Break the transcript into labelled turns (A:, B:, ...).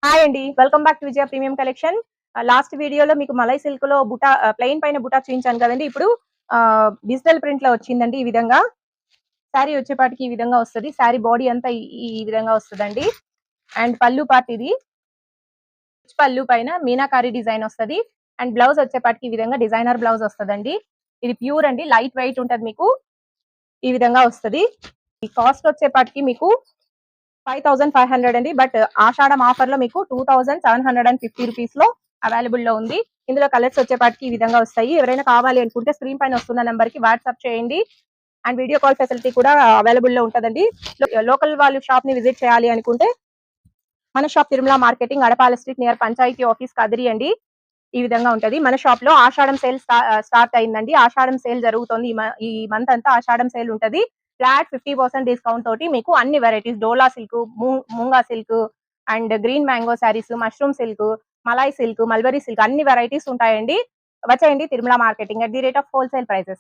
A: Hi అండి. Welcome back to Vijaya premium collection. Last వీడియోలో మీకు మలై సిల్క్‌లో బుటా ప్లెయిన్ పైన బుటా చూయించాను కదండీ! ఇప్పుడు డిజిటల్ ప్రింట్‌లో వచ్చిందండి ఈ విధంగా. శారీ వచ్చేపాటికి ఈ విధంగా వస్తది. శారీ బాడీ అంతా ఈ విధంగా వస్తదండి. అండ్ పల్లు పార్ట్ ఇది. రిచ్ పల్లు పైన మీనాకారి డిజైన్ వస్తది. అండ్ బ్లౌజ్ వచ్చేపాటికి ఈ విధంగా డిజైనర్ బ్లౌజ్ వస్తదండి. ఇది ప్యూర్ అండి. లైట్ వెయిట్ ఉంటది మీకు. ఈ విధంగా వస్తది. ఈ కాస్ట్ వచ్చేపాటికి మీకు 5500 అండి. బట్ ఆషాఢం ఆఫర్ లో మీకు 2750 రూపీస్ లో అవైలబుల్ లో ఉంది. ఇందులో కలర్స్ వచ్చేపాటికి ఈ విధంగా వస్తాయి. ఎవరైనా కావాలి అనుకుంటే స్క్రీన్ పైన వస్తున్న నెంబర్ కి వాట్సాప్ చేయండి. అండ్ వీడియో కాల్ ఫెసిలిటీ కూడా అవైలబుల్ లో ఉంటదండి. లోకల్ వాళ్ళు షాప్ ని విజిట్ చేయాలి అనుకుంటే మన shop Tirumala marketing Adapala street near panchayat office Kadiri అండి. ఈ విధంగా ఉంటది. మన షాప్ లో ఆషాఢం సేల్ స్టార్ట్ అయిందండి. ఆషాఢం సేల్ జరుగుతోంది. ఈ మంత్ అంతా ఆషాఢం సేల్ ఉంటది. ఫ్లాట్ 50% డిస్కౌంట్ తోటి మీకు అన్ని varieties dola silk, మూంగా silk and green mango saris, mushroom silk, Malay silk, mulberry silk అన్ని వెరైటీస్ ఉంటాయండి. వచ్చేయండి తిరుమల మార్కెటింగ్ @ హోల్సేల్ ప్రైసెస్.